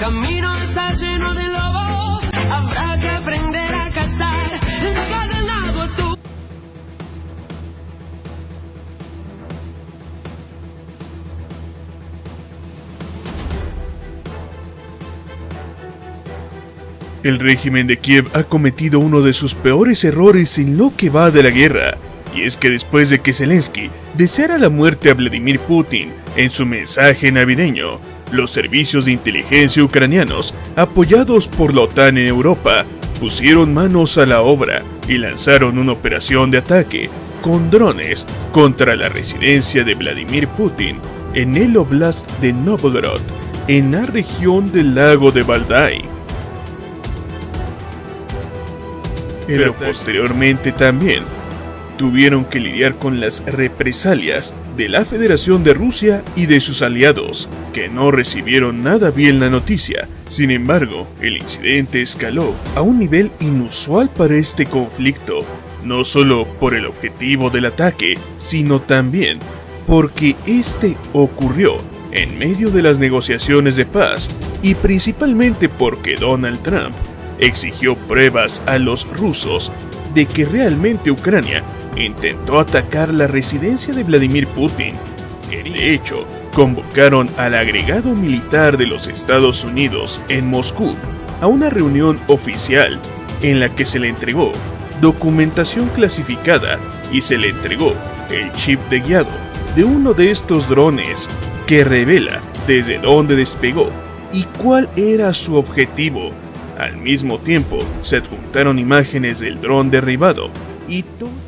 camino está lleno de lobos, habrá que aprender a cazar encadenado tú. El régimen de Kiev ha cometido uno de sus peores errores en lo que va de la guerra, y es que después de que Zelensky deseara la muerte a Vladimir Putin en su mensaje navideño, los servicios de inteligencia ucranianos, apoyados por la OTAN en Europa, pusieron manos a la obra y lanzaron una operación de ataque con drones contra la residencia de Vladimir Putin en el Oblast de Novgorod, en la región del lago de Valdai. Pero posteriormente también tuvieron que lidiar con las represalias de la Federación de Rusia y de sus aliados, que no recibieron nada bien la noticia. Sin embargo, el incidente escaló a un nivel inusual para este conflicto, no solo por el objetivo del ataque, sino también porque este ocurrió en medio de las negociaciones de paz y principalmente porque Donald Trump exigió pruebas a los rusos de que realmente Ucrania intentó atacar la residencia de Vladimir Putin. De hecho, convocaron al agregado militar de los Estados Unidos en Moscú a una reunión oficial en la que se le entregó documentación clasificada y se le entregó el chip de guiado de uno de estos drones que revela desde dónde despegó y cuál era su objetivo. Al mismo tiempo, se adjuntaron imágenes del dron derribado y todo.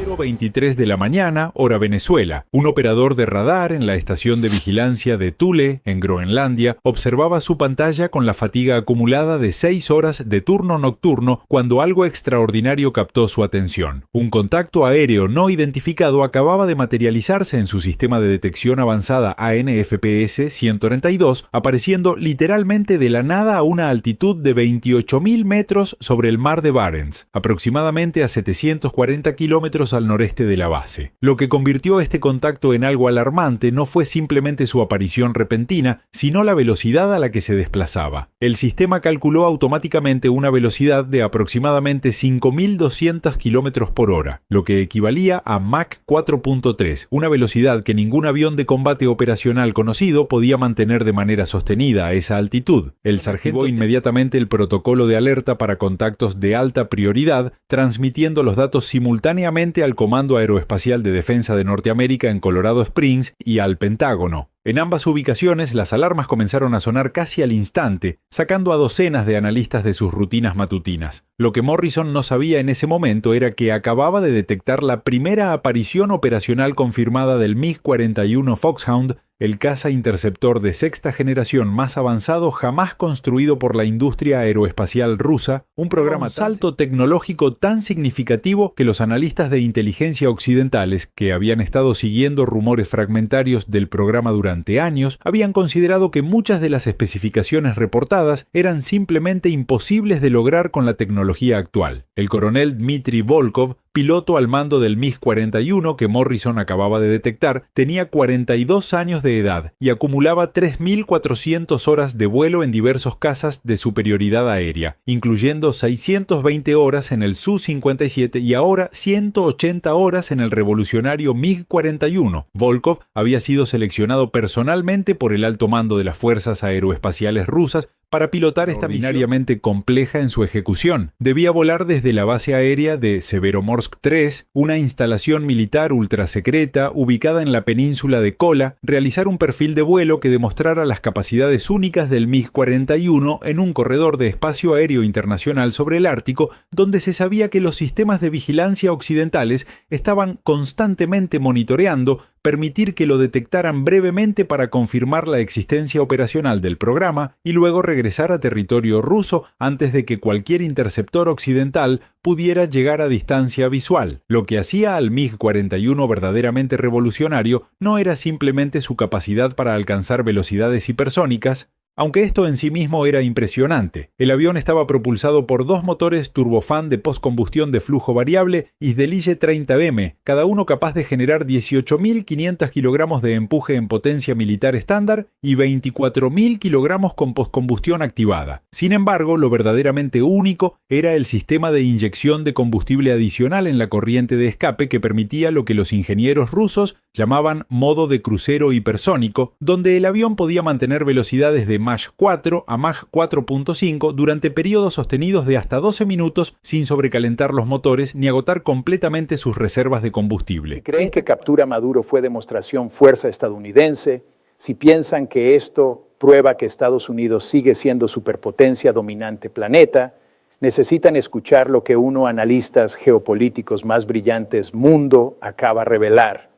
Domingo 23 de la mañana, hora Venezuela. Un operador de radar en la estación de vigilancia de Thule, en Groenlandia, observaba su pantalla con la fatiga acumulada de 6 horas de turno nocturno cuando algo extraordinario captó su atención. Un contacto aéreo no identificado acababa de materializarse en su sistema de detección avanzada ANFPS 132, apareciendo literalmente de la nada a una altitud de 28.000 metros sobre el mar de Barents, aproximadamente a 740 kilómetros al noreste de la base. Lo que convirtió este contacto en algo alarmante no fue simplemente su aparición repentina, sino la velocidad a la que se desplazaba. El sistema calculó automáticamente una velocidad de aproximadamente 5.200 kilómetros por hora, lo que equivalía a Mach 4.3, una velocidad que ningún avión de combate operacional conocido podía mantener de manera sostenida a esa altitud. El sargento activó inmediatamente el protocolo de alerta para contactos de alta prioridad, transmitiendo los datos simultáneamente al Comando Aeroespacial de Defensa de Norteamérica en Colorado Springs y al Pentágono. En ambas ubicaciones, las alarmas comenzaron a sonar casi al instante, sacando a docenas de analistas de sus rutinas matutinas. Lo que Morrison no sabía en ese momento era que acababa de detectar la primera aparición operacional confirmada del MiG-41 Foxhound, el caza interceptor de sexta generación más avanzado jamás construido por la industria aeroespacial rusa, un programa salto tecnológico tan significativo que los analistas de inteligencia occidentales, que habían estado siguiendo rumores fragmentarios del programa durante años, habían considerado que muchas de las especificaciones reportadas eran simplemente imposibles de lograr con la tecnología actual. El coronel Dmitry Volkov, piloto al mando del MiG-41 que Morrison acababa de detectar, tenía 42 años de edad y acumulaba 3.400 horas de vuelo en diversos cazas de superioridad aérea, incluyendo 620 horas en el Su-57 y ahora 180 horas en el revolucionario MiG-41. Volkov había sido seleccionado personalmente por el alto mando de las fuerzas aeroespaciales rusas para pilotar esta binariamente compleja en su ejecución. Debía volar desde la base aérea de Severomorsk 3, una instalación militar ultrasecreta ubicada en la península de Kola, realizar un perfil de vuelo que demostrara las capacidades únicas del MiG-41 en un corredor de espacio aéreo internacional sobre el Ártico, donde se sabía que los sistemas de vigilancia occidentales estaban constantemente monitoreando, permitir que lo detectaran brevemente para confirmar la existencia operacional del programa y luego regresar a territorio ruso antes de que cualquier interceptor occidental pudiera llegar a distancia visual. Lo que hacía al MiG-41 verdaderamente revolucionario no era simplemente su capacidad para alcanzar velocidades hipersónicas, Aunque esto en sí mismo era impresionante, el avión estaba propulsado por 2 motores turbofán de postcombustión de flujo variable Isdeliche 30M, cada uno capaz de generar 18.500 kilogramos de empuje en potencia militar estándar y 24.000 kilogramos con postcombustión activada. Sin embargo, lo verdaderamente único era el sistema de inyección de combustible adicional en la corriente de escape que permitía lo que los ingenieros rusos llamaban modo de crucero hipersónico, donde el avión podía mantener velocidades de Mach 4 a Mach 4.5 durante periodos sostenidos de hasta 12 minutos sin sobrecalentar los motores ni agotar completamente sus reservas de combustible. Si creen que captura Maduro fue demostración fuerza estadounidense, si piensan que esto prueba que Estados Unidos sigue siendo superpotencia dominante planeta, necesitan escuchar lo que uno de los analistas geopolíticos más brillantes mundo acaba de revelar.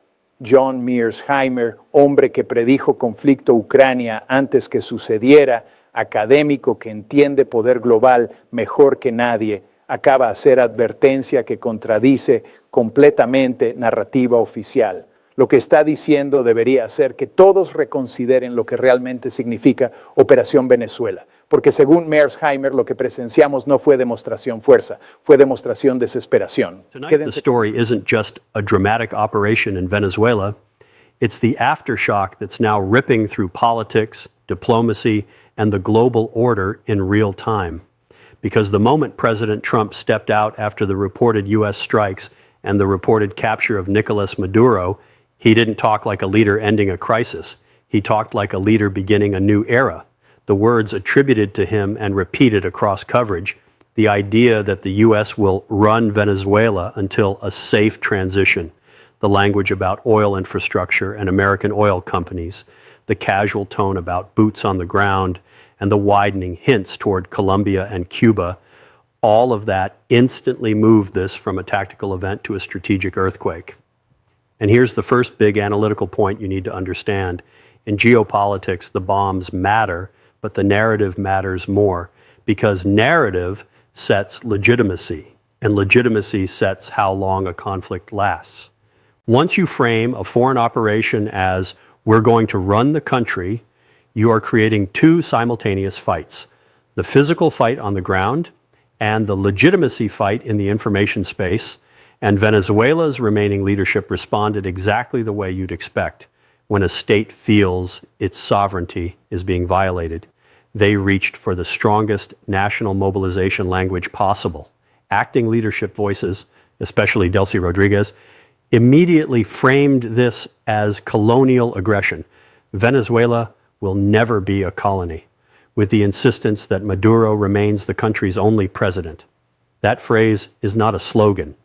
John Mearsheimer, hombre que predijo conflicto Ucrania antes que sucediera, académico que entiende poder global mejor que nadie, acaba de hacer advertencia que contradice completamente narrativa oficial. Lo que está diciendo debería hacer que todos reconsideren lo que realmente significa Operación Venezuela. Porque según Mearsheimer, lo que presenciamos no fue demostración fuerza, fue demostración desesperación. Tonight, the story isn't just a dramatic operation in Venezuela. It's the aftershock that's now ripping through politics, diplomacy, and the global order in real time. Because the moment President Trump stepped out after the reported U.S. strikes and the reported capture of Nicolas Maduro, he didn't talk like a leader ending a crisis. He talked like a leader beginning a new era. The words attributed to him and repeated across coverage, the idea that the U.S. will run Venezuela until a safe transition, the language about oil infrastructure and American oil companies, the casual tone about boots on the ground, and the widening hints toward Colombia and Cuba, all of that instantly moved this from a tactical event to a strategic earthquake. And here's the first big analytical point you need to understand. In geopolitics, the bombs matter, but the narrative matters more, because narrative sets legitimacy, and legitimacy sets how long a conflict lasts. Once you frame a foreign operation as we're going to run the country, you are creating two simultaneous fights, the physical fight on the ground and the legitimacy fight in the information space, and Venezuela's remaining leadership responded exactly the way you'd expect when a state feels its sovereignty is being violated. They reached for the strongest national mobilization language possible. Acting leadership voices, especially Delcy Rodriguez, immediately framed this as colonial aggression. Venezuela will never be a colony, with the insistence that Maduro remains the country's only president. That phrase is not a slogan.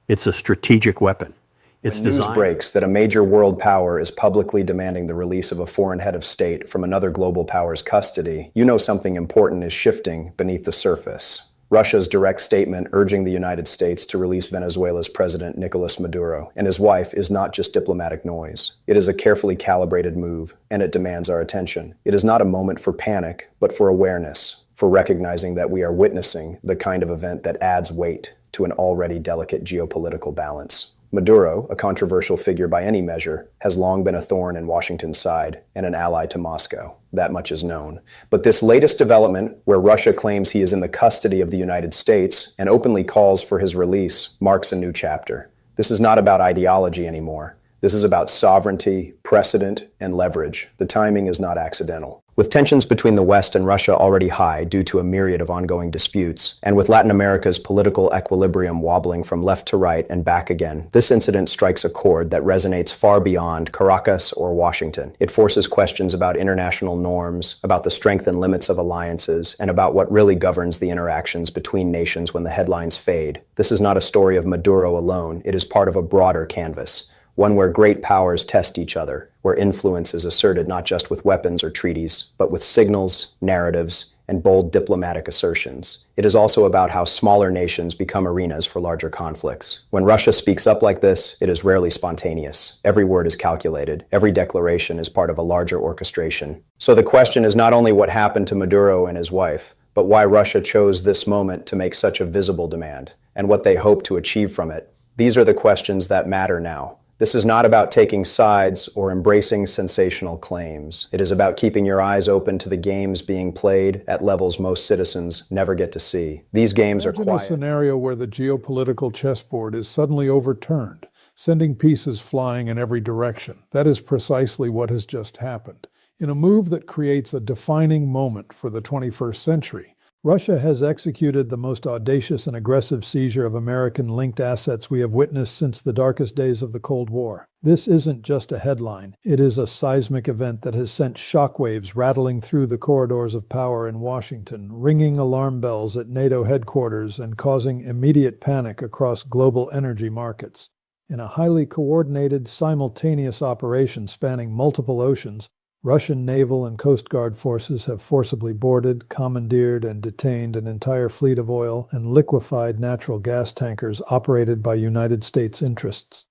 It's a strategic weapon. When news breaks that a major world power is publicly demanding the release of a foreign head of state from another global power's custody, you know something important is shifting beneath the surface. Russia's direct statement urging the United States to release Venezuela's president Nicolas Maduro and his wife is not just diplomatic noise. It is a carefully calibrated move, and it demands our attention. It is not a moment for panic, but for awareness, for recognizing that we are witnessing the kind of event that adds weight to an already delicate geopolitical balance. Maduro, a controversial figure by any measure, has long been a thorn in Washington's side and an ally to Moscow. That much is known. But this latest development, where Russia claims he is in the custody of the United States and openly calls for his release, marks a new chapter. This is not about ideology anymore. This is about sovereignty, precedent, and leverage. The timing is not accidental. With tensions between the West and Russia already high due to a myriad of ongoing disputes, and with Latin America's political equilibrium wobbling from left to right and back again, this incident strikes a chord that resonates far beyond Caracas or Washington. It forces questions about international norms, about the strength and limits of alliances, and about what really governs the interactions between nations when the headlines fade. This is not a story of Maduro alone. It is part of a broader canvas, one where great powers test each other, where influence is asserted not just with weapons or treaties, but with signals, narratives, and bold diplomatic assertions. It is also about how smaller nations become arenas for larger conflicts. When Russia speaks up like this, it is rarely spontaneous. Every word is calculated. Every declaration is part of a larger orchestration. So the question is not only what happened to Maduro and his wife, but why Russia chose this moment to make such a visible demand, and what they hope to achieve from it. These are the questions that matter now. This is not about taking sides or embracing sensational claims. It is about keeping your eyes open to the games being played at levels most citizens never get to see. These games are Imagine quiet. a scenario where the geopolitical chessboard is suddenly overturned, sending pieces flying in every direction. That is precisely what has just happened. In a move that creates a defining moment for the 21st century, Russia has executed the most audacious and aggressive seizure of American-linked assets we have witnessed since the darkest days of the Cold War. This isn't just a headline. It is a seismic event that has sent shockwaves rattling through the corridors of power in Washington, ringing alarm bells at NATO headquarters and causing immediate panic across global energy markets. In a highly coordinated, simultaneous operation spanning multiple oceans, Russian naval and Coast Guard forces have forcibly boarded, commandeered, and detained an entire fleet of oil and liquefied natural gas tankers operated by United States interests.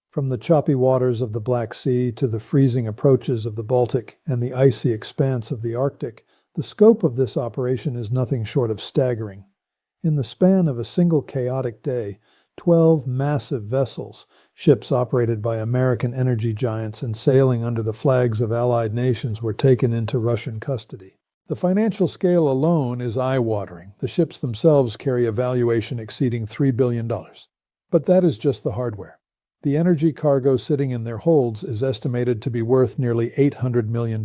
From the choppy waters of the Black Sea to the freezing approaches of the Baltic and the icy expanse of the Arctic, the scope of this operation is nothing short of staggering. In the span of a single chaotic day, 12 massive vessels, ships operated by American energy giants and sailing under the flags of allied nations, were taken into Russian custody. The financial scale alone is eye-watering. The ships themselves carry a valuation exceeding $3 billion. But that is just the hardware. The energy cargo sitting in their holds is estimated to be worth nearly $800 million.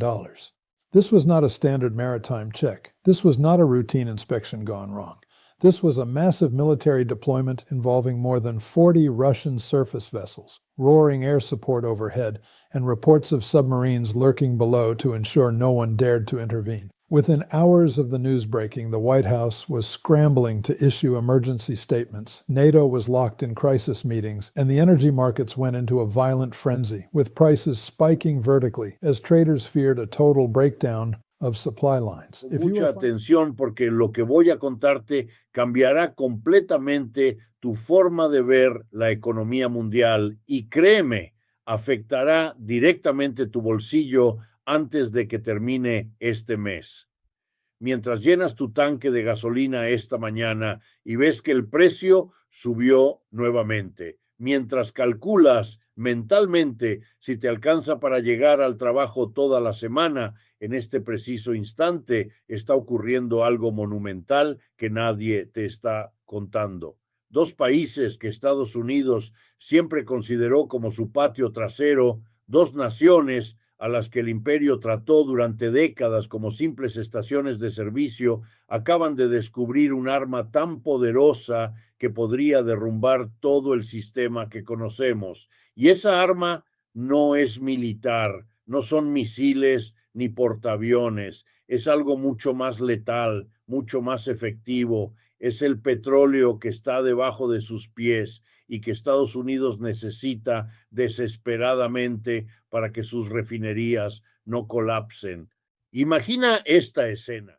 This was not a standard maritime check. This was not a routine inspection gone wrong. This was a massive military deployment involving more than 40 Russian surface vessels, roaring air support overhead, and reports of submarines lurking below to ensure no one dared to intervene. Within hours of the news breaking, the White House was scrambling to issue emergency statements, NATO was locked in crisis meetings, and the energy markets went into a violent frenzy, with prices spiking vertically as traders feared a total breakdown of supply lines. Mucha atención porque lo que voy a contarte cambiará completamente tu forma de ver la economía mundial y créeme, afectará directamente tu bolsillo antes de que termine este mes. Mientras llenas tu tanque de gasolina esta mañana y ves que el precio subió nuevamente, mientras calculas mentalmente si te alcanza para llegar al trabajo toda la semana, en este preciso instante está ocurriendo algo monumental que nadie te está contando. Dos países que Estados Unidos siempre consideró como su patio trasero, dos naciones a las que el imperio trató durante décadas como simples estaciones de servicio, acaban de descubrir un arma tan poderosa que podría derrumbar todo el sistema que conocemos. Y esa arma no es militar, no son misiles ni portaaviones, es algo mucho más letal, mucho más efectivo, es el petróleo que está debajo de sus pies y que Estados Unidos necesita desesperadamente para que sus refinerías no colapsen. Imagina esta escena.